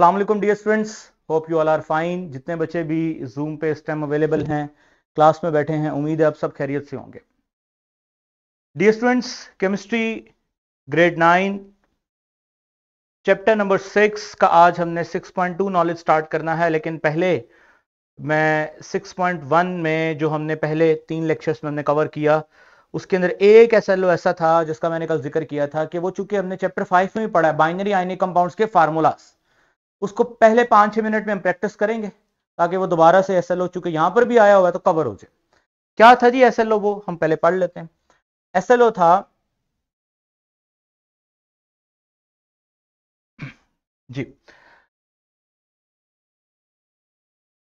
अस्सलाम वालेकुम dear students, hope you all are fine. जितने बच्चे भी जूम पे इस टाइम अवेलेबल हैं, क्लास में बैठे हैं, उम्मीद है आप सब खैरियत से होंगे। Dear students, chemistry grade 9 chapter number 6 का आज हमने 6.2 नॉलेज स्टार्ट करना है। लेकिन पहले मैं 6.1 में जो हमने पहले 3 लेक्चर्स में हमने कवर किया, उसके अंदर एक SLO ऐसा था जिसका मैंने कल जिक्र किया था कि वो चूंकि हमने चैप्टर 5 में भी पढ़ा है, बाइनरी आयनिक कंपाउंड्स के फार्मूलास, उसको पहले 5-6 मिनट में हम प्रैक्टिस करेंगे ताकि वो दोबारा से SLO चूंकि यहां पर भी आया हुआ है तो कवर हो जाए। क्या था जी SLO? वो हम पहले पढ़ लेते हैं। SLO था जी,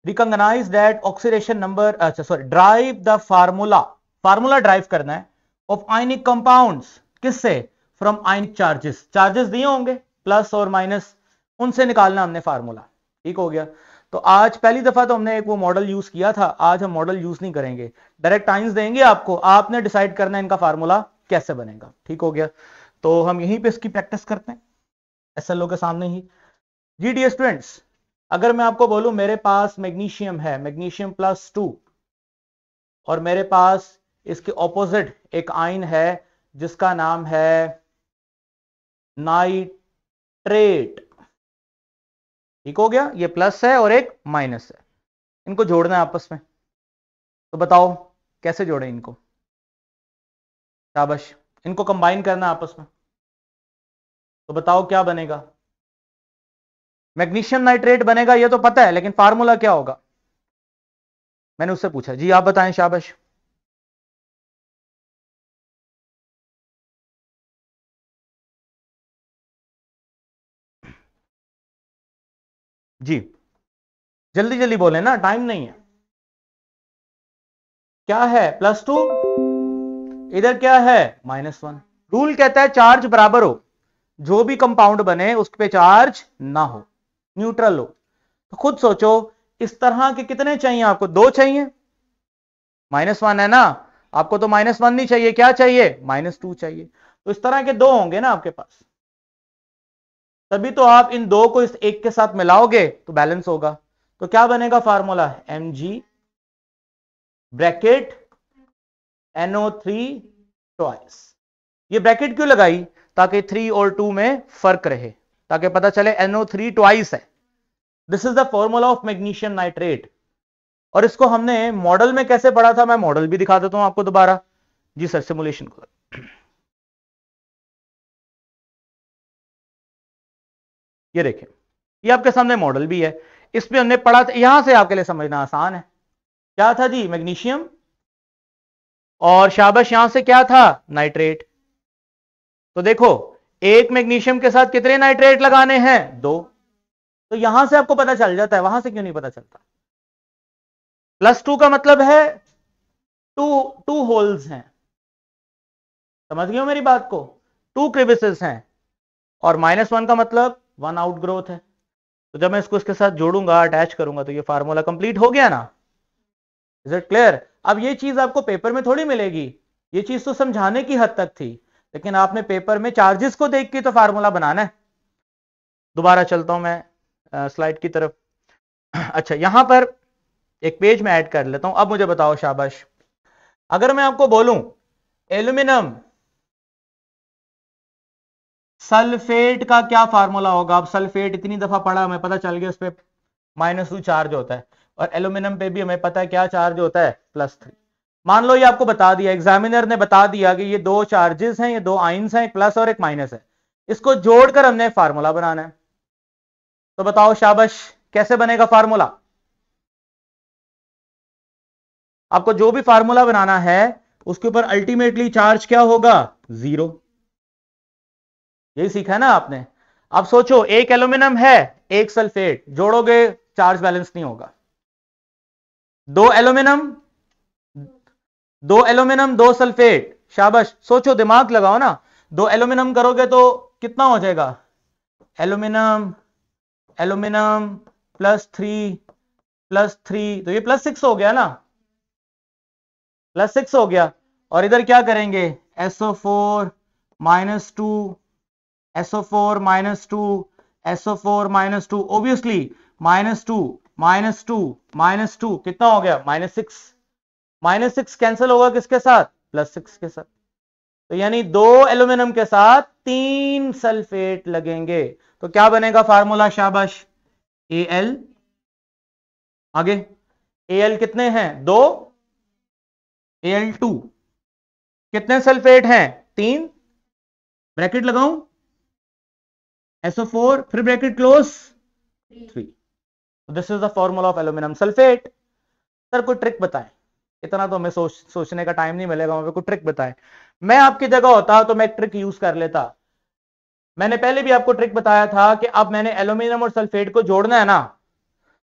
रिकॉग्नाइज दैट ऑक्सीडेशन नंबर, अच्छा sorry, drive the formula drive करना है ऑफ आयनिक कंपाउंड्स। किससे? From ionic charges. चार्जेस दिए होंगे प्लस और माइनस, उनसे निकालना हमने फार्मूला। ठीक हो गया। तो आज पहली दफा तो हमने एक वो मॉडल यूज किया था, आज हम मॉडल यूज नहीं करेंगे, डायरेक्ट आइंस देंगे आपको, आपने डिसाइड करना है इनका फार्मूला कैसे बनेगा। ठीक हो गया। तो हम यहीं पे इसकी प्रैक्टिस करते हैं SLO के सामने ही। जी डियर स्टूडेंट्स, अगर मैं आपको बोलूं मेरे पास मैग्नीशियम है, मैग्नीशियम +2, और मेरे पास इसके ऑपोजिट एक आयन है जिसका नाम है नाइट्रेट। ठीक हो गया। ये प्लस है और एक माइनस है, इनको जोड़ना है आपस में। तो बताओ कैसे जोड़ें इनको? शाबाश। इनको कंबाइन करना है आपस में, तो बताओ क्या बनेगा? मैग्नीशियम नाइट्रेट बनेगा, ये तो पता है, लेकिन फार्मूला क्या होगा? मैंने उससे पूछा। जी आप बताएं। शाबाश। जी जल्दी जल्दी बोले ना, टाइम नहीं है। क्या है? +2, इधर क्या है? -1। रूल कहता है चार्ज बराबर हो, जो भी कंपाउंड बने उस पे चार्ज ना हो, न्यूट्रल हो। तो खुद सोचो, इस तरह के कितने चाहिए आपको? 2 चाहिए। -1 है ना, आपको तो -1 नहीं चाहिए, क्या चाहिए? -2 चाहिए। तो इस तरह के 2 होंगे ना आपके पास, तभी तो आप इन 2 को इस एक के साथ मिलाओगे तो बैलेंस होगा। तो क्या बनेगा formula? Mg bracket NO3 twice. ये ब्रैकेट क्यों लगाई? ताकि 3 और 2 में फर्क रहे, ताकि पता चले NO3 ट्वाइस है। This is the formula of magnesium nitrate. और इसको हमने मॉडल में कैसे पढ़ा था, मैं मॉडल भी दिखा देता हूं आपको दोबारा। जी सर, सिमुलेशन को ये देखें, ये आपके सामने मॉडल भी है, इसमें हमने पढ़ा था। यहां से आपके लिए समझना आसान है। क्या था जी? मैग्नीशियम, और शाबाश यहां से क्या था? नाइट्रेट। तो देखो, एक मैग्नीशियम के साथ कितने नाइट्रेट लगाने हैं? 2। तो यहां से आपको पता चल जाता है, वहां से क्यों नहीं पता चलता? +2 का मतलब है टू होल्स हैं। समझ गए हो मेरी बात को? 2 क्रिविसेस हैं। और -1 का मतलब 1 आउट ग्रोथ है। तो जब मैं इसको इसके साथ जोड़ूंगा, अटैच करूंगा, तो ये फार्मूला कंप्लीट हो गया ना। Is it clear? अब ये चीज आपको पेपर में थोड़ी मिलेगी, ये चीज तो समझाने की हद तक थी, लेकिन आपने पेपर में चार्जेस को देख के तो फार्मूला बनाना है। दोबारा चलता हूं मैं स्लाइड की तरफ। अच्छा, यहां पर एक पेज में ऐड कर लेता हूं। अब मुझे बताओ शाबाश, अगर मैं आपको बोलूं एल्यूमिनियम सल्फेट का क्या फार्मूला होगा? अब सल्फेट इतनी दफा पढ़ा, हमें पता चल गया उस पर -2 चार्ज होता है, और एल्यूमिनियम पे भी हमें पता है क्या चार्ज होता है? +3। मान लो ये आपको बता दिया, एग्जामिनर ने बता दिया कि ये 2 चार्जेस हैं, ये 2 आइंस हैं, एक प्लस और एक माइनस है, इसको जोड़कर हमने फार्मूला बनाना है। तो बताओ शाबाश, कैसे बनेगा फार्मूला? आपको जो भी फार्मूला बनाना है उसके ऊपर अल्टीमेटली चार्ज क्या होगा? 0। यही सीखा है ना आपने। अब सोचो, एक एल्यूमिनियम है, एक सल्फेट, जोड़ोगे चार्ज बैलेंस नहीं होगा। 2 एल्यूमिनियम, 2 सल्फेट। शाबाश, सोचो, दिमाग लगाओ ना। 2 एल्यूमिनियम करोगे तो कितना हो जाएगा? एल्यूमिनियम एल्यूमिनियम +3 तो ये +6 हो गया ना, +6 हो गया। और इधर क्या करेंगे? SO4 -2, SO4 -2, SO4 -2, ऑब्वियसली -2 -2 कितना हो गया -6 कैंसिल होगा किसके साथ, +6 के साथ। तो यानी 2 एल्यूमिनियम के साथ 3 सल्फेट लगेंगे। तो क्या बनेगा फार्मूला, शाबाश, Al, आगे Al कितने हैं 2, Al2 कितने सल्फेट हैं 3, ब्रैकेट लगाऊं, SO4 फिर bracket close 3। This is the formula of aluminium sulphate. Sir कोई ट्रिक बताएं, इतना तो हमें सोचने का टाइम नहीं मिलेगा, हमें कोई ट्रिक बताएं। मैं आपकी जगह होता तो मैं एक ट्रिक यूज कर लेता। मैंने पहले भी आपको ट्रिक बताया था कि अब मैंने एल्यूमिनियम और सल्फेट को जोड़ना है ना,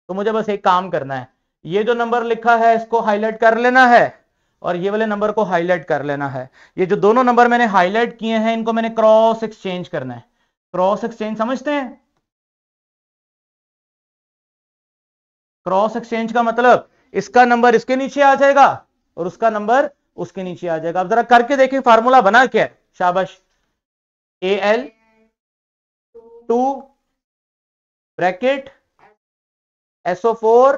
तो मुझे बस एक काम करना है, ये जो नंबर लिखा है इसको हाईलाइट कर लेना है और ये वाले नंबर को हाईलाइट कर लेना है। ये जो दोनों नंबर मैंने हाईलाइट किए हैं इनको मैंने क्रॉस एक्सचेंज करना है। क्रॉस एक्सचेंज समझते हैं? क्रॉस एक्सचेंज का मतलब इसका नंबर इसके नीचे आ जाएगा और उसका नंबर उसके नीचे आ जाएगा। अब जरा करके देखिए फार्मूला बना क्या है, शाबाश, Al2 ब्रैकेट SO4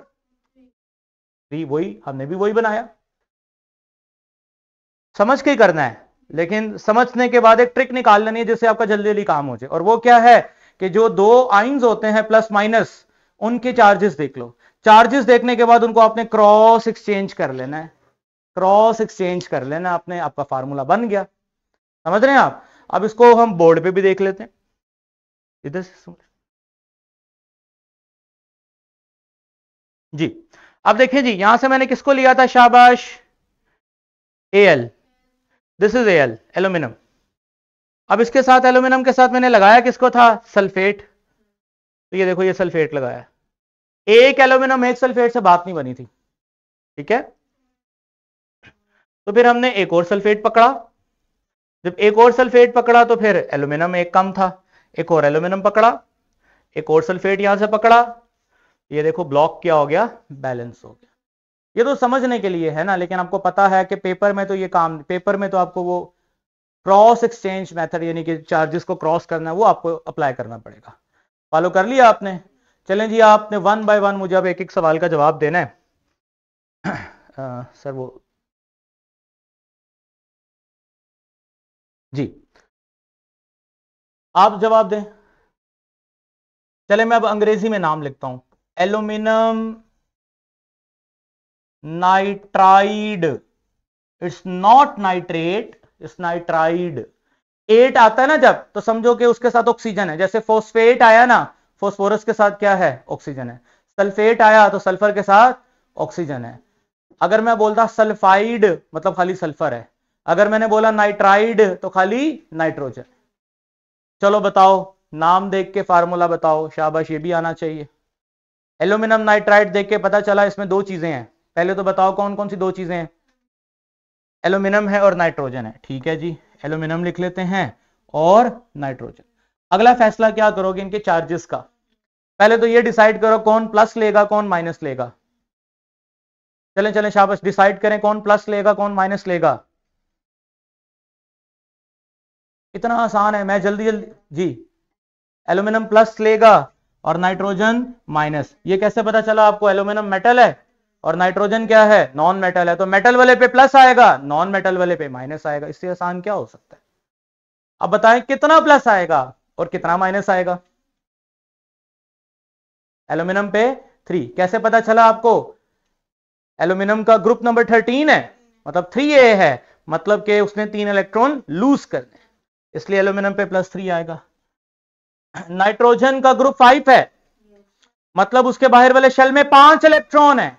3, वही हमने भी वही बनाया। समझ के ही करना है, लेकिन समझने के बाद एक ट्रिक निकाल लेनी है जिससे आपका जल्दी जल्दी काम हो जाए, और वो क्या है कि जो दो आइंस होते हैं प्लस माइनस, उनके चार्जेस देख लो। चार्जेस देखने के बाद उनको आपने क्रॉस एक्सचेंज कर लेना है, क्रॉस एक्सचेंज कर लेना आपने, आपका फार्मूला बन गया। समझ रहे हैं आप? अब इसको हम बोर्ड पे भी देख लेते हैं, इधर से जी। अब देखिए जी, यहां से मैंने किसको लिया था, शाबाश, Al, this is Al, aluminium. अब इसके साथ एल्यूमिनियम के साथ मैंने लगाया किसको था, सल्फेट। तो ये देखो ये सल्फेट लगाया, एक एल्यूमिनियम एक सल्फेट से बात नहीं बनी थी, ठीक है। तो फिर हमने एक और सल्फेट पकड़ा, जब एक और सल्फेट पकड़ा तो फिर एल्यूमिनियम एक कम था, एक और एल्यूमिनियम पकड़ा, एक और सल्फेट यहां से पकड़ा, ये देखो ब्लॉक क्या हो गया, बैलेंस हो गया। ये तो समझने के लिए है ना, लेकिन आपको पता है कि पेपर में तो ये काम, पेपर में तो आपको वो क्रॉस एक्सचेंज मेथड यानी कि चार्जेस को क्रॉस करना है वो आपको अप्लाई करना पड़ेगा। फॉलो कर लिया आपने? चलें जी, आपने 1 बाय 1 मुझे अब एक एक सवाल का जवाब देना है। सर वो जी आप जवाब दें। चले मैं अब अंग्रेजी में नाम लिखता हूं, aluminium nitride, it's not nitrate, it's nitride. 8 आता है ना जब, तो समझो कि उसके साथ ऑक्सीजन है, जैसे फॉस्फेट आया ना, फॉस्फोरस के साथ क्या है, ऑक्सीजन है। सल्फेट आया तो सल्फर के साथ ऑक्सीजन है। अगर मैं बोलता सल्फाइड मतलब खाली सल्फर है, अगर मैंने बोला नाइट्राइड तो खाली नाइट्रोजन। चलो बताओ, नाम देख के फार्मूला बताओ, शाबाश, ये भी आना चाहिए। एल्यूमिनियम नाइट्राइड देख के पता चला इसमें दो चीजें हैं, पहले तो बताओ कौन कौन सी दो चीजें हैं। एल्यूमिनियम है और नाइट्रोजन है, ठीक है जी, एल्यूमिनियम लिख लेते हैं और नाइट्रोजन। अगला फैसला क्या करोगे इनके चार्जेस का, पहले तो ये डिसाइड करो कौन प्लस लेगा कौन माइनस लेगा। चलें चलें शाबाश, डिसाइड करें कौन प्लस लेगा कौन माइनस लेगा। इतना आसान है, मैं जल्दी जल्दी जी। एल्यूमिनियम प्लस लेगा और नाइट्रोजन माइनस। ये कैसे पता चला आपको, एल्यूमिनियम मेटल है और नाइट्रोजन क्या है, नॉन मेटल है, तो मेटल वाले पे प्लस आएगा, नॉन मेटल वाले पे माइनस आएगा। इससे आसान क्या हो सकता है? अब बताएं कितना प्लस आएगा और कितना माइनस आएगा। एल्यूमिनियम पे 3, कैसे पता चला आपको? एल्यूमिनियम का ग्रुप नंबर 13 है, मतलब 3A है, मतलब कि उसने 3 इलेक्ट्रॉन लूज करने, इसलिए एल्यूमिनियम पे +3 आएगा। नाइट्रोजन का ग्रुप 5 है, मतलब उसके बाहर वाले शेल में 5 इलेक्ट्रॉन है,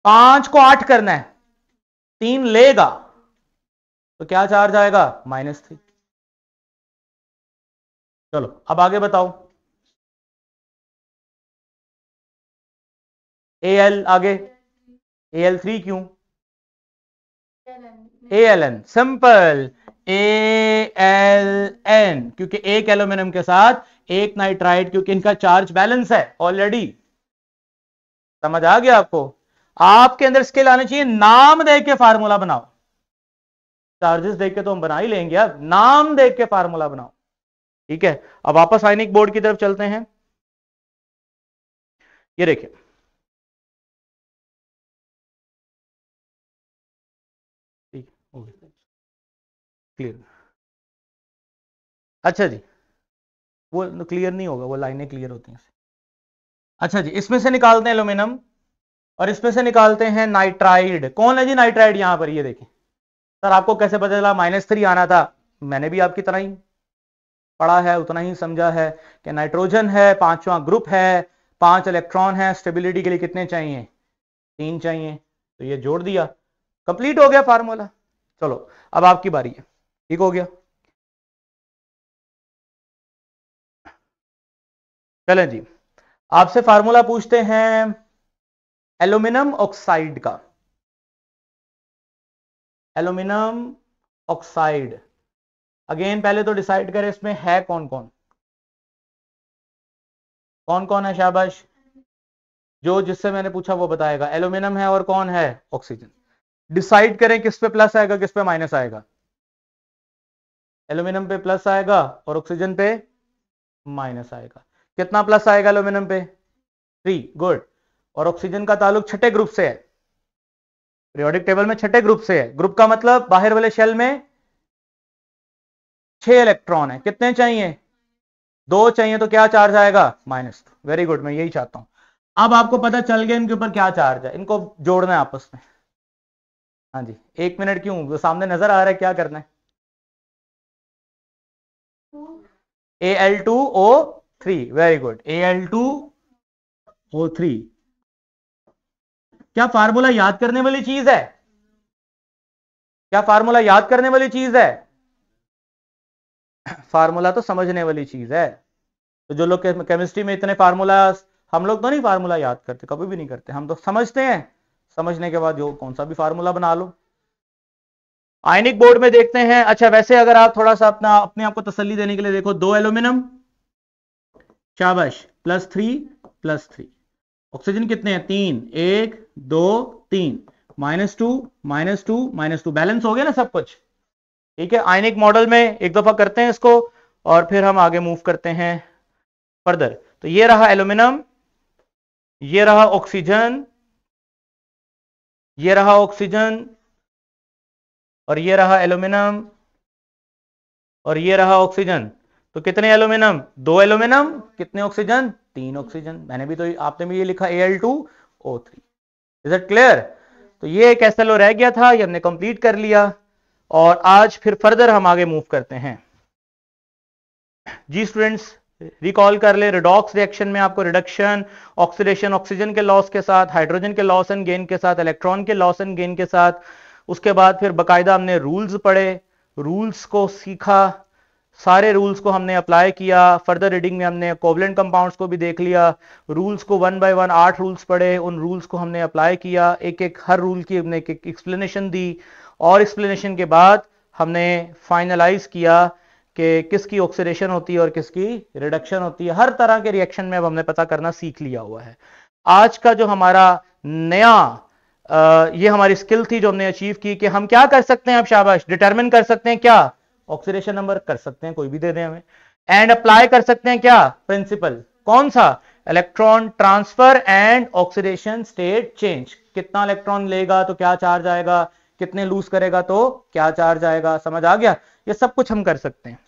5 को 8 करना है, 3 लेगा तो क्या चार्ज आएगा, -3। चलो अब आगे बताओ, Al आगे, Al3 क्यों, Aln सिंपल, Aln क्योंकि एक एल्यूमिनियम के साथ एक नाइट्राइड, क्योंकि इनका चार्ज बैलेंस है ऑलरेडी। समझ आ गया आपको? आपके अंदर स्किल आनी चाहिए, नाम देख के फार्मूला बनाओ। चार्जेस देख के तो हम बना ही लेंगे, अब नाम देख के फार्मूला बनाओ। ठीक है, अब वापस आयनिक बोर्ड की तरफ चलते हैं। ये देखिए, ठीक हो गया, क्लियर। अच्छा जी, वो क्लियर नहीं होगा, वो लाइनें क्लियर होती हैं। अच्छा जी, इसमें से निकालते हैं एल्यूमिनियम और इसमें से निकालते हैं नाइट्राइड। कौन है जी नाइट्राइड? यहां पर ये देखिए सर, आपको कैसे पता चला? -3 आना था, मैंने भी आपकी तरह ही पढ़ा है, उतना ही समझा है कि नाइट्रोजन है, 5वां ग्रुप है, 5 इलेक्ट्रॉन है, स्टेबिलिटी के लिए कितने चाहिए? 3 चाहिए, तो ये जोड़ दिया, कंप्लीट हो गया फार्मूला। चलो अब आपकी बारी है, ठीक हो गया। चलें जी, आपसे फार्मूला पूछते हैं एल्यूमिनियम ऑक्साइड का। एल्यूमिनियम ऑक्साइड, अगेन पहले तो डिसाइड करें इसमें है कौन कौन, कौन कौन है? शाबाश, जो जिससे मैंने पूछा वो बताएगा। एल्यूमिनियम है और कौन है? ऑक्सीजन। डिसाइड करें किस पे प्लस आएगा, किस पे माइनस आएगा? एल्यूमिनियम पे प्लस आएगा और ऑक्सीजन पे माइनस आएगा। कितना प्लस आएगा एल्यूमिनियम पे? 3, गुड। और ऑक्सीजन का ताल्लुक छठे ग्रुप से है, पीरियोडिक टेबल में छठे ग्रुप से है। ग्रुप का मतलब बाहर वाले शेल में 6 इलेक्ट्रॉन है, कितने चाहिए? 2 चाहिए, तो क्या चार्ज आएगा? -2। वेरी गुड, मैं यही चाहता हूं। अब आपको पता चल गया इनके ऊपर क्या चार्ज है, इनको जोड़ना है आपस में। हाँ जी, 1 मिनट क्यों, वो सामने नजर आ रहा है, क्या करना है? Al2O3, very good, Al2O3। क्या फार्मूला याद करने वाली चीज है? क्या फार्मूला याद करने वाली चीज है? फार्मूला तो समझने वाली चीज है। तो जो लोग केमिस्ट्री में इतने फार्मूला, हम लोग तो नहीं फार्मूला याद करते, कभी भी नहीं करते, हम तो समझते हैं, समझने के बाद जो कौन सा भी फार्मूला बना लो। आयनिक बोर्ड में देखते हैं। अच्छा, वैसे अगर आप थोड़ा सा अपने आप को तसल्ली देने के लिए देखो, 2 एल्यूमिनियम, शाबाश, +3 ऑक्सीजन कितने हैं? 3, 1 2 3, -2 -2 -2, बैलेंस हो गया ना सब कुछ। ठीक है, आयनिक मॉडल में एक दफा करते हैं इसको और फिर हम आगे मूव करते हैं फर्दर। तो ये रहा एल्यूमिनियम, ये रहा ऑक्सीजन, ये रहा ऑक्सीजन, और ये रहा एल्यूमिनियम, और ये रहा ऑक्सीजन। तो कितने एल्यूमिनियम? 2 एल्यूमिनियम, कितने ऑक्सीजन? 3 ऑक्सीजन। मैंने भी तो आपने भी ये लिखा Al2O3। Is it clear? तो ये एक SLO रह गया था, ये हमने कंप्लीट कर लिया और आज फिर फर्दर हम आगे मूव करते हैं। जी स्टूडेंट्स, रिकॉल कर ले, रिडॉक्स रिएक्शन में आपको रिडक्शन, ऑक्सीडेशन, ऑक्सीजन के लॉस के साथ, हाइड्रोजन के लॉस एंड गेन के साथ, इलेक्ट्रॉन के लॉस एंड गेन के साथ, उसके बाद फिर बकायदा हमने रूल्स पढ़े, रूल्स को सीखा, सारे रूल्स को हमने अप्लाई किया। फर्दर रीडिंग में हमने कोवलेंट कंपाउंड्स को भी देख लिया, रूल्स को 1 बाय 1 8 रूल्स पढ़े, उन रूल्स को हमने अप्लाई किया, एक एक हर रूल की हमने एक एक एक्सप्लेनेशन दी और एक्सप्लेनेशन के बाद हमने फाइनलाइज किया कि किसकी ऑक्सीडेशन होती है और किसकी रिडक्शन होती है। हर तरह के रिएक्शन में अब हमने पता करना सीख लिया हुआ है। आज का जो हमारा नया ये हमारी स्किल थी जो हमने अचीव की कि हम क्या कर सकते हैं, अब शाबाश, डिटरमिन कर सकते हैं क्या? ऑक्सीडेशन नंबर कर सकते हैं, कोई भी दे दें हमें, एंड अप्लाई कर सकते हैं क्या? प्रिंसिपल, कौन सा? Electron transfer and oxidation state change. कितना इलेक्ट्रॉन लेगा तो क्या चार्ज आएगा, कितने लूज करेगा तो क्या चार्ज आएगा। समझ आ गया? ये सब कुछ हम कर सकते हैं।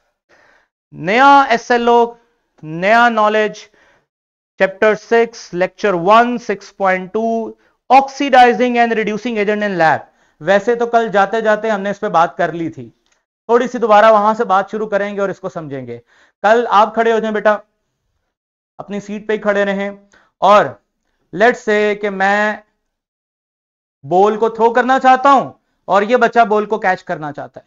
नया SLO, नया knowledge, chapter 6, lecture 1 6.2, oxidising and reducing agent in lab. वैसे तो कल जाते जाते हमने इस पे बात कर ली थी, थोड़ी सी दोबारा वहां से बात शुरू करेंगे और इसको समझेंगे। कल आप खड़े हो जाएं बेटा, अपनी सीट पे ही खड़े रहें, और लेट्स से कि मैं बॉल को थ्रो करना चाहता हूं और ये बच्चा बॉल को कैच करना चाहता है।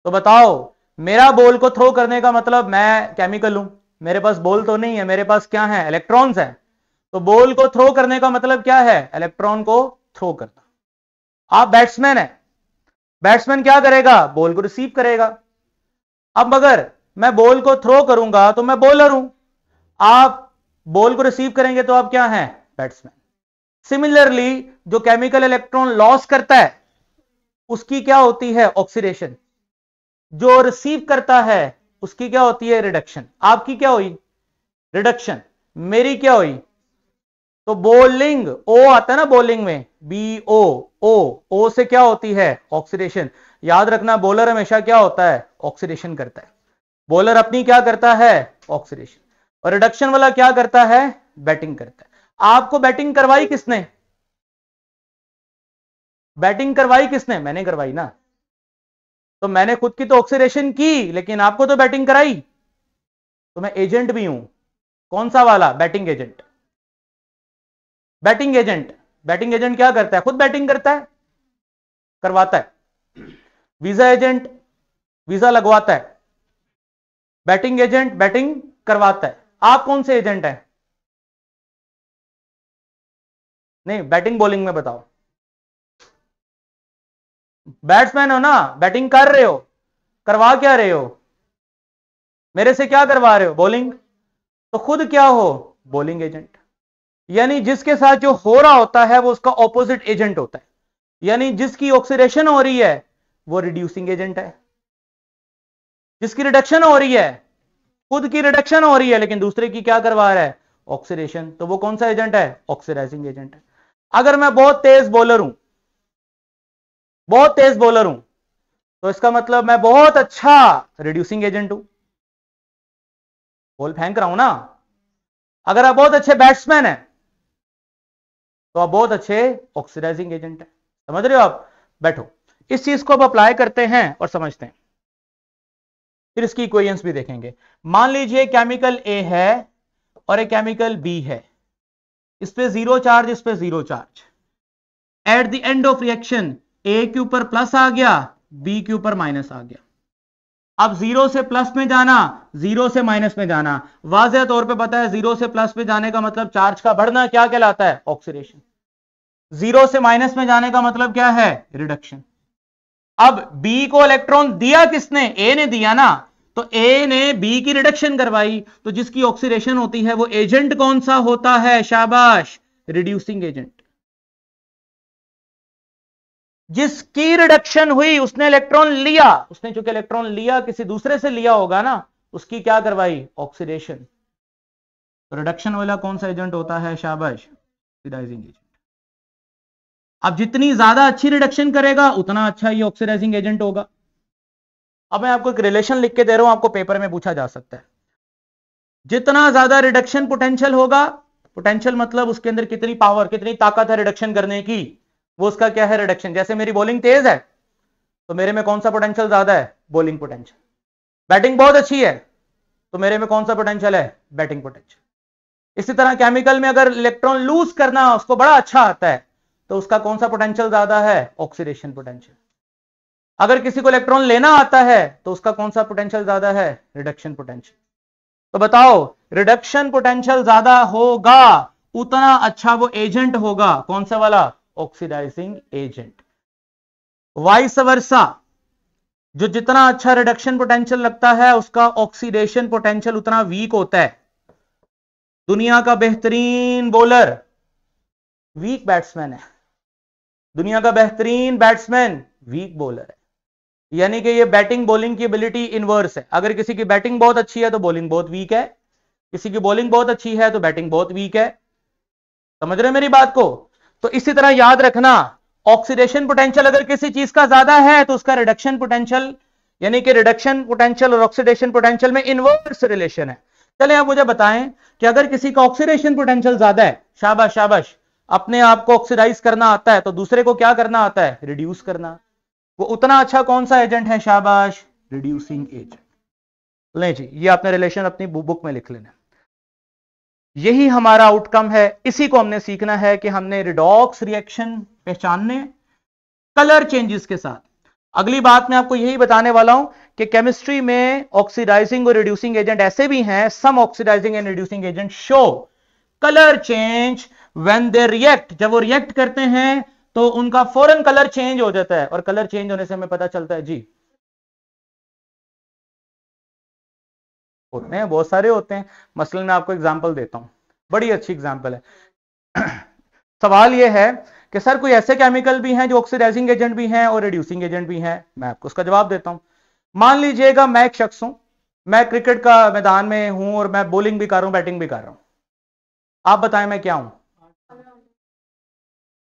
तो बताओ, मेरा बॉल को थ्रो करने का मतलब, मैं केमिकल हूं, मेरे पास बॉल तो नहीं है, मेरे पास क्या है? इलेक्ट्रॉन्स हैं। तो बॉल को थ्रो करने का मतलब क्या है? इलेक्ट्रॉन को थ्रो करना। आप बैट्समैन है, बैट्समैन क्या करेगा? बॉल को रिसीव करेगा। अब अगर मैं बॉल को थ्रो करूंगा तो मैं बॉलर हूं, आप बॉल को रिसीव करेंगे तो आप क्या हैं? बैट्समैन। सिमिलरली जो केमिकल इलेक्ट्रॉन लॉस करता है उसकी क्या होती है? ऑक्सीडेशन। जो रिसीव करता है उसकी क्या होती है? रिडक्शन। आपकी क्या हुई? रिडक्शन। मेरी क्या हुई? तो बोलिंग, ओ आता है ना बोलिंग में, बी ओ, ओ से क्या होती है? ऑक्सीडेशन। याद रखना बोलर हमेशा क्या होता है? ऑक्सीडेशन करता है। बॉलर अपनी क्या करता है? ऑक्सीडेशन। और रिडक्शन वाला क्या करता है? बैटिंग करता है। आपको बैटिंग करवाई किसने? बैटिंग करवाई किसने? मैंने करवाई ना। तो मैंने खुद की तो ऑक्सीडेशन की, लेकिन आपको तो बैटिंग कराई। तो मैं एजेंट भी हूं। कौन सा वाला? Batting agent. Batting agent. Batting agent क्या करता है? खुद बैटिंग करता है, करवाता है। वीजा एजेंट वीजा लगवाता है। बैटिंग एजेंट बैटिंग करवाता है। आप कौन से एजेंट हैं? नहीं, बैटिंग बॉलिंग में बताओ। बैट्समैन हो ना, बैटिंग कर रहे हो, करवा क्या रहे हो? मेरे से क्या करवा रहे हो? बॉलिंग। तो खुद क्या हो? Bowling agent. यानी जिसके साथ जो हो रहा होता है वो उसका ऑपोजिट एजेंट होता है। यानी जिसकी ऑक्सीडेशन हो रही है वो रिड्यूसिंग एजेंट है, जिसकी रिडक्शन हो रही है, खुद की रिडक्शन हो रही है लेकिन दूसरे की क्या करवा रहा है? ऑक्सीडेशन। तो वो कौन सा एजेंट है? ऑक्सीडाइजिंग एजेंट है। अगर मैं बहुत तेज बॉलर हूं, बहुत तेज बॉलर हूं, तो इसका मतलब मैं बहुत अच्छा रिड्यूसिंग एजेंट हूं। बॉल फेंक रहा हूं ना। अगर आप बहुत अच्छे बैट्समैन हैं तो आप बहुत अच्छे ऑक्सीडाइजिंग एजेंट हैं। समझ रहे हो आप? बैठो, इस चीज को अब अप्लाई करते हैं और समझते हैं, फिर इसकी इक्वेशंस भी देखेंगे। मान लीजिए केमिकल ए है और एक केमिकल बी है, इस पे जीरो चार्ज, इस पे zero charge. At the end of reaction A के ऊपर प्लस आ गया, बी के ऊपर माइनस आ गया। अब जीरो से प्लस में जाना, जीरो से माइनस में जाना, वाज़ेह तौर पे पता है जीरो से प्लस में जाने का मतलब चार्ज का बढ़ना क्या कहलाता है? ऑक्सीडेशन। जीरो से माइनस में जाने का मतलब क्या है? रिडक्शन। अब बी को इलेक्ट्रॉन दिया किसने? ए ने दिया ना। तो ए ने बी की रिडक्शन करवाई, तो जिसकी ऑक्सीडेशन होती है वो एजेंट कौन सा होता है? शाबाश, रिड्यूसिंग एजेंट। जिसकी रिडक्शन हुई उसने इलेक्ट्रॉन लिया, उसने चूंकि इलेक्ट्रॉन लिया किसी दूसरे से लिया होगा ना, उसकी क्या करवाई? ऑक्सीडेशन। तो रिडक्शन वाला कौन सा एजेंट होता है? शाबाश, ऑक्सीडाइजिंग एजेंट। अब जितनी ज्यादा अच्छी रिडक्शन करेगा उतना अच्छा ये ऑक्सीडाइजिंग एजेंट होगा। अब मैं आपको एक रिलेशन लिख के दे रहा हूं, आपको पेपर में पूछा जा सकता है। जितना ज्यादा रिडक्शन पोटेंशियल होगा, पोटेंशियल मतलब उसके अंदर कितनी पावर, कितनी ताकत है रिडक्शन करने की, वो उसका क्या है? रिडक्शन। जैसे मेरी बॉलिंग तेज है तो मेरे में कौन सा पोटेंशियल ज्यादा है? Bowling potential. बैटिंग बहुत अच्छी है तो मेरे में कौन सा पोटेंशियल है? Batting potential. इसी तरह केमिकल में अगर इलेक्ट्रॉन लूज करना उसको बड़ा अच्छा आता है तो उसका कौन सा पोटेंशियल ज्यादा है? Oxidation potential. अगर किसी को इलेक्ट्रॉन लेना आता है तो उसका कौन सा पोटेंशियल ज्यादा है? Reduction potential. तो बताओ, रिडक्शन पोटेंशियल ज्यादा होगा उतना अच्छा वो एजेंट होगा। कौन सा वाला? Oxidising agent. वाइस वर्सा, जो जितना अच्छा रिडक्शन पोटेंशियल लगता है उसका ऑक्सीडेशन पोटेंशियल उतना वीक होता है। दुनिया का बेहतरीन बॉलर वीक बैट्समैन है, दुनिया का बेहतरीन बैट्समैन वीक बॉलर है। यानी कि ये बैटिंग बॉलिंग की एबिलिटी इनवर्स है। अगर किसी की बैटिंग बहुत अच्छी है तो बॉलिंग बहुत वीक है, किसी की बॉलिंग बहुत अच्छी है तो बैटिंग बहुत वीक है। समझ रहे मेरी बात को? तो इसी तरह याद रखना, ऑक्सीडेशन पोटेंशियल अगर किसी चीज का ज्यादा है तो उसका रिडक्शन पोटेंशियल, यानी कि रिडक्शन पोटेंशियल और ऑक्सीडेशन पोटेंशियल में इनवर्स रिलेशन है। चले आप मुझे बताएं कि अगर किसी का ऑक्सीडेशन पोटेंशियल ज्यादा है, शाबाश शाबाश, अपने आप को ऑक्सीडाइज करना आता है, तो दूसरे को क्या करना आता है? रिड्यूस करना। वो उतना अच्छा कौन सा एजेंट है? शाबाश, रिड्यूसिंग एजेंट। ले जी, ये आपने रिलेशन अपनी बुक में लिख लेना। यही हमारा आउटकम है, इसी को हमने सीखना है कि हमने रिडॉक्स रिएक्शन पहचानने कलर चेंजेस के साथ। अगली बात मैं आपको यही बताने वाला हूं कि केमिस्ट्री में ऑक्सीडाइजिंग और रिड्यूसिंग एजेंट ऐसे भी हैं, some oxidising and reducing agent show colour change when they react. जब वो रिएक्ट करते हैं तो उनका फौरन कलर चेंज हो जाता है, और कलर चेंज होने से हमें पता चलता है जी, होते हैं, बहुत सारे होते हैं। मसलन मैं आपको एग्जांपल देता हूं, बड़ी अच्छी एग्जांपल है। सवाल यह है कि सर कोई ऐसे केमिकल भी हैं जो ऑक्सीडाइजिंग एजेंट भी हैं और रिड्यूसिंग एजेंट भी हैं। मैं आपको उसका जवाब देता हूं। मान लीजिएगा मैं एक शख्स हूं, मैं क्रिकेट का मैदान में हूं और मैं बॉलिंग भी कर रहा हूं, बैटिंग भी कर रहा हूं, आप बताएं मैं क्या हूं?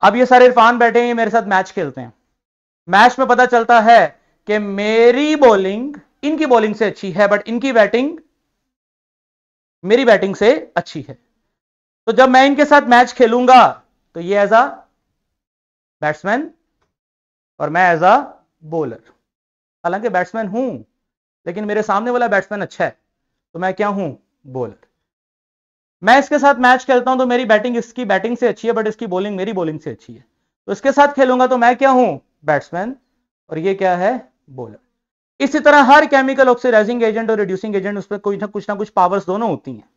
अब ये सारे इरफान बैठे हैं, मेरे साथ मैच खेलते हैं। मैच में पता चलता है कि मेरी बॉलिंग इनकी बॉलिंग से अच्छी है, बट इनकी बैटिंग मेरी बैटिंग से अच्छी है। तो जब मैं इनके साथ मैच खेलूंगा तो ये एज अ बैट्समैन और मैं एज अ बॉलर। हालांकि बैट्समैन हूं, लेकिन मेरे सामने वाला बैट्समैन अच्छा है, तो मैं क्या हूं? बॉलर। मैं इसके साथ मैच खेलता हूं तो मेरी बैटिंग इसकी बैटिंग से अच्छी है, बट इसकी बॉलिंग मेरी बॉलिंग से अच्छी है, तो इसके साथ खेलूंगा तो मैं क्या हूं? बैट्समैन, और ये क्या है? बॉलर। इसी तरह हर केमिकल ऑक्सीडाइजिंग एजेंट और रिड्यूसिंग एजेंट, उस पर कुछ ना कुछ पावर्स दोनों होती हैं,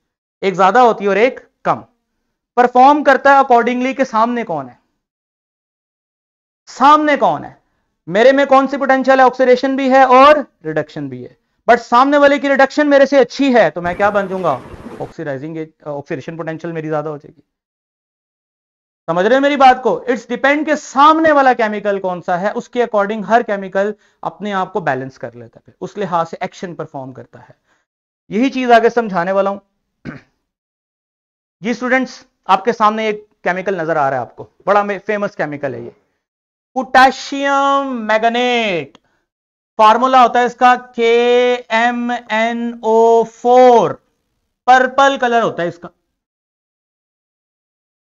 एक ज्यादा होती है और एक कम। परफॉर्म करता है अकॉर्डिंगली कि सामने कौन है, सामने कौन है। मेरे में कौन सी पोटेंशियल है? ऑक्सीडेशन भी है और रिडक्शन भी है, बट सामने वाले की रिडक्शन मेरे से अच्छी है, तो मैं क्या बन जाऊंगा? ऑक्सीडाइजिंग, ऑक्सीडेशन पोटेंशियल मेरी ज्यादा हो जाएगी। समझ रहे हैं मेरी बात को? इट्स डिपेंड के सामने वाला केमिकल कौन सा है, उसके अकॉर्डिंग हर केमिकल अपने आप को बैलेंस कर लेता है, उस लिहाज से एक्शन परफॉर्म करता है। यही चीज आगे समझाने वाला हूं। जी स्टूडेंट्स, आपके सामने एक केमिकल नजर आ रहा है आपको, बड़ा फेमस केमिकल है ये, पोटेशियम मैग्नेट। फार्मूला होता है इसका KMnO4, पर्पल कलर होता है इसका।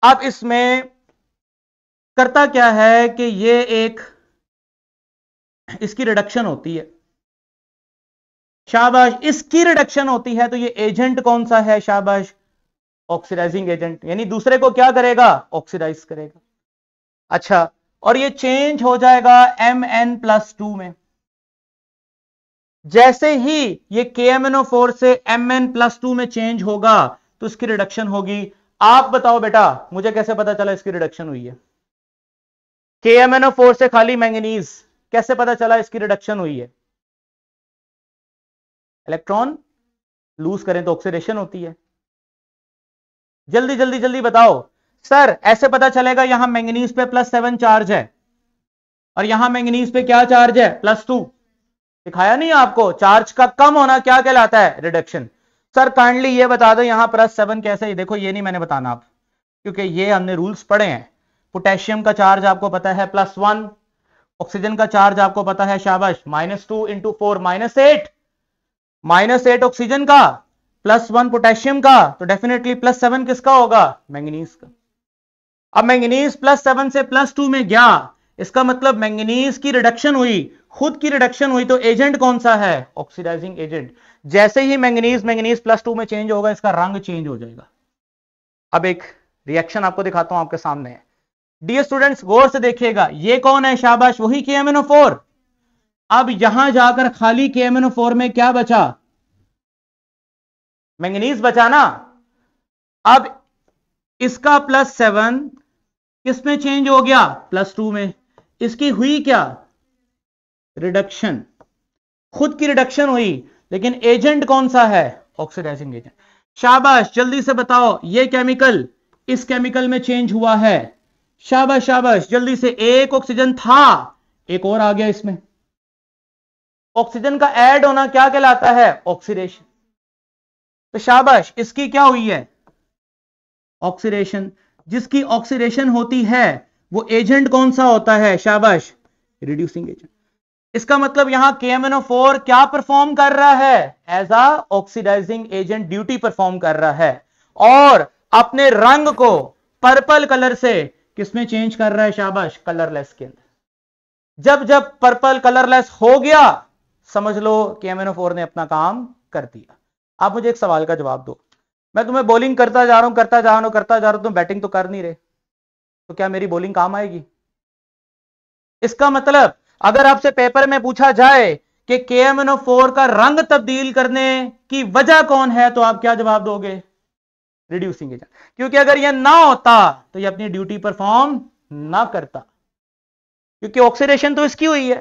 अब इसमें करता क्या है कि ये एक इसकी रिडक्शन होती है, शाबाश, इसकी रिडक्शन होती है, तो ये एजेंट कौन सा है? शाबाश, ऑक्सीडाइजिंग एजेंट, यानी दूसरे को क्या करेगा? ऑक्सीडाइज करेगा। अच्छा, और ये चेंज हो जाएगा Mn+2 में। जैसे ही ये KMnO4 से Mn+2 में चेंज होगा तो इसकी रिडक्शन होगी। आप बताओ बेटा, मुझे कैसे पता चला इसकी रिडक्शन हुई है? KMnO4 से खाली मैंगनीज, कैसे पता चला इसकी रिडक्शन हुई है? इलेक्ट्रॉन लूज करें तो ऑक्सीडेशन होती है। जल्दी जल्दी जल्दी बताओ सर, ऐसे पता चलेगा यहां मैंगनीज पे +7 चार्ज है और यहां मैंगनीज पे क्या चार्ज है? +2। दिखाया नहीं आपको? चार्ज का कम होना क्या कहलाता है? रिडक्शन। सर काइंडली ये बता दो यहां +7 कैसे? ये देखो, ये नहीं मैंने बताना आप, क्योंकि ये हमने रूल्स पढ़े हैं। पोटेशियम का चार्ज आपको पता है +1, ऑक्सीजन का चार्ज आपको पता है, शाबाश, -2 × 4 -8, -8 ऑक्सीजन का, +1 पोटेशियम का, तो डेफिनेटली +7 किसका होगा? मैंगनीज का। अब मैंगनीज +7 से +2 में गया, इसका मतलब मैंगनीज की रिडक्शन हुई, खुद की रिडक्शन हुई, तो एजेंट कौन सा है? Oxidising agent. जैसे ही मैंगनीज +2 में चेंज होगा, इसका रंग चेंज हो जाएगा। अब एक रिएक्शन आपको दिखाता हूं, आपके सामने है। डियर स्टूडेंट्स, गौर से देखिएगा, ये कौन है? शाबाश, वही KMnO4। अब यहां जाकर खाली KMnO4 में क्या बचा? मैंगनीज बचा ना। अब इसका +7 किस में चेंज हो गया? +2 में। इसकी हुई क्या? रिडक्शन, खुद की रिडक्शन हुई, लेकिन एजेंट कौन सा है? Oxidising agent. शाबाश, जल्दी से बताओ, ये केमिकल इस केमिकल में चेंज हुआ है। शाबाश शाबाश, जल्दी से। एक ऑक्सीजन था, एक और आ गया इसमें। ऑक्सीजन का ऐड होना क्या कहलाता है? ऑक्सीडेशन। तो शाबाश, इसकी क्या हुई है? ऑक्सीडेशन। जिसकी ऑक्सीडेशन होती है वो एजेंट कौन सा होता है? शाबाश, रिड्यूसिंग एजेंट। इसका मतलब यहां KMnO4 क्या परफॉर्म कर रहा है? As a oxidising agent duty perform कर रहा है, और अपने रंग को पर्पल कलर से किसमें चेंज कर रहा है? शाबाश, कलरलेस के अंदर। जब जब पर्पल कलरलेस हो गया, समझ लो KMnO4 ने अपना काम कर दिया। आप मुझे एक सवाल का जवाब दो, मैं तुम्हें बॉलिंग करता जा रहा हूं, करता जा रहा हूं, करता जा रहा हूं, तुम बैटिंग तो कर नहीं रहे, तो क्या मेरी बॉलिंग काम आएगी? इसका मतलब अगर आपसे पेपर में पूछा जाए कि KMnO4 का रंग तब्दील करने की वजह कौन है, तो आप क्या जवाब दोगे? Reducing agent. क्योंकि अगर यह ना होता तो यह अपनी ड्यूटी परफॉर्म ना करता, क्योंकि ऑक्सीडेशन तो इसकी हुई है।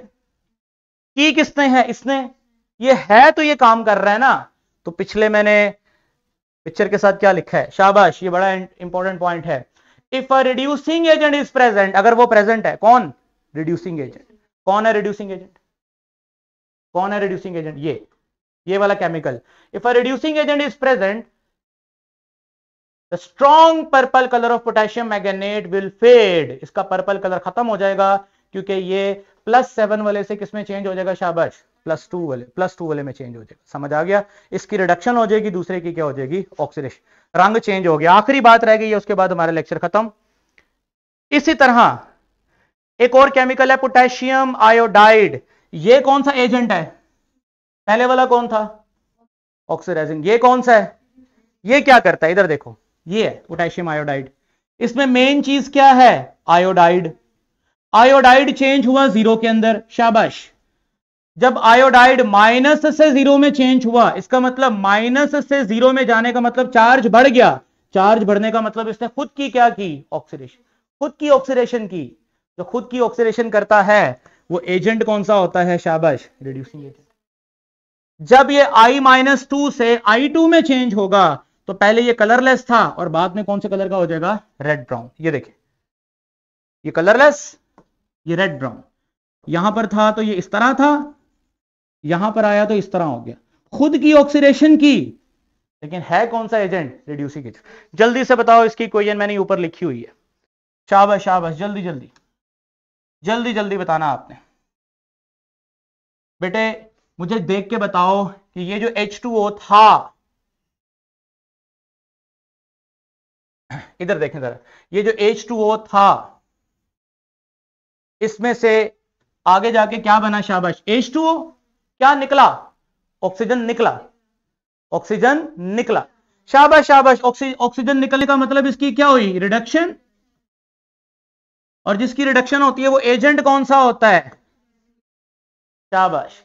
की किसने है? इसने। ये है तो ये काम कर रहा है ना। तो पिछले मैंने पिक्चर के साथ क्या लिखा है? शाबाश, ये बड़ा इंपॉर्टेंट पॉइंट है। If a reducing agent is present, अगर वो प्रेजेंट है, कौन? Reducing agent. कौन है रिड्यूसिंग एजेंट? कौन है रिड्यूसिंग एजेंट? ये ये वाला chemical, if a reducing agent is present the strong purple colour of potassium magnet will fade, इसका पर्पल कलर खत्म हो जाएगा क्योंकि ये +7 वाले से किसमें चेंज हो जाएगा शाबाश, +2 वाले में चेंज हो जाएगा। समझ आ गया? इसकी रिडक्शन हो जाएगी, दूसरे की क्या हो जाएगी, ऑक्सीडेशन, रंग चेंज हो गया। आखिरी बात रह गई है, उसके बाद हमारा लेक्चर खत्म। इसी तरह एक और केमिकल है पोटेशियम आयोडाइड। ये कौन सा एजेंट है? पहले वाला कौन था? ऑक्सीडाइजिंग। ये कौन सा है? ये क्या करता है? इधर देखो, ये है पोटेशियम आयोडाइड। इसमें मेन चीज क्या है? आयोडाइड। आयोडाइड चेंज हुआ 0 के अंदर, शाबाश। जब आयोडाइड माइनस से 0 में चेंज हुआ, इसका मतलब माइनस से 0 में जाने का मतलब चार्ज बढ़ गया। चार्ज बढ़ने का मतलब इसने खुद की क्या की? ऑक्सीडेशन। खुद की ऑक्सीडेशन की। जो खुद की ऑक्सीडेशन करता है वो एजेंट कौन सा होता है? शाबाश, रिड्यूसिंग एजेंट। जब ये I-2 से I2 में चेंज होगा तो पहले ये कलरलेस था और बाद में कौन से कलर का हो जाएगा? Red brown. ये देखें, ये कलरलेस, ये रेड ब्राउन। यहां पर था तो ये इस तरह था, यहां पर आया तो इस तरह हो गया। खुद की ऑक्सीडेशन की, लेकिन है कौन सा एजेंट? Reducing agent. जल्दी से बताओ, इसकी इक्वेशन मैंने ऊपर लिखी हुई है। शाबाश शाबाश, जल्दी जल्दी जल्दी जल्दी बताना आपने। बेटे मुझे देख के बताओ कि ये जो H2O था, इधर देखें जरा, ये जो H2O था इसमें से आगे जाके क्या बना? शाबाश, H2O क्या निकला? ऑक्सीजन निकला। ऑक्सीजन निकला, शाबाश शाबाश। ऑक्सीजन निकलने का मतलब इसकी क्या हुई? रिडक्शन। और जिसकी रिडक्शन होती है वो एजेंट कौन सा होता है? शाबाश।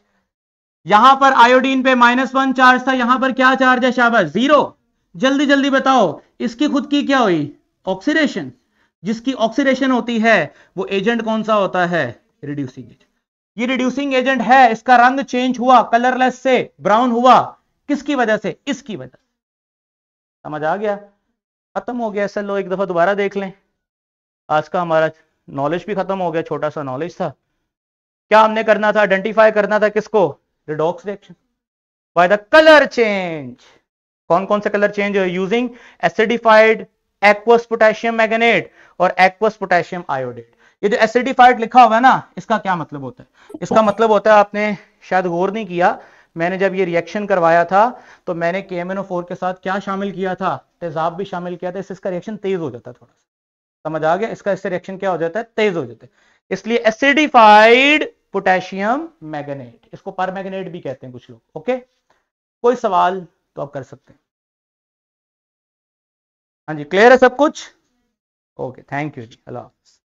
यहां पर आयोडीन पे -1 चार्ज था, यहां पर क्या चार्ज है? शाबाश, 0। जल्दी जल्दी बताओ, इसकी खुद की क्या हुई? ऑक्सीडेशन। जिसकी ऑक्सीडेशन होती है वो एजेंट कौन सा होता है? Reducing agent. ये रिड्यूसिंग एजेंट है, इसका रंग चेंज हुआ, कलरलेस से ब्राउन हुआ, किसकी वजह से? इसकी वजह। समझ आ गया? खत्म हो गया। चलो एक दफा दोबारा देख लें। आज का हमारा नॉलेज भी खत्म हो गया, छोटा सा नॉलेज था। क्या हमने करना था? आइडेंटिफाई करना था किसको? Redox reaction by the colour change. कौन कौन से colour change? Using acidified aqueous potassium magnet और एक्वस पोटेशियम आयोडेट। ये जो एसिडिफाइड लिखा होगा ना, इसका क्या मतलब होता है? इसका मतलब होता है, आपने शायद गौर नहीं किया, मैंने जब ये रिएक्शन करवाया था तो मैंने KMnO4 के साथ क्या शामिल किया था? तेजाब भी शामिल किया था। इससे इसका रिएक्शन तेज हो जाता है थोड़ा सा। समझ आ गया? इसका इससे रिएक्शन क्या हो जाता है? तेज हो जाता है। इसलिए एसिडिफाइड पोटेशियम मैग्नेट, इसको परमैग्नेट भी कहते हैं कुछ लोग। ओके, कोई सवाल तो आप कर सकते हैं। हाँ जी, क्लियर है सब कुछ? ओके, थैंक यू जी, अल्लाह हाफ़िज़।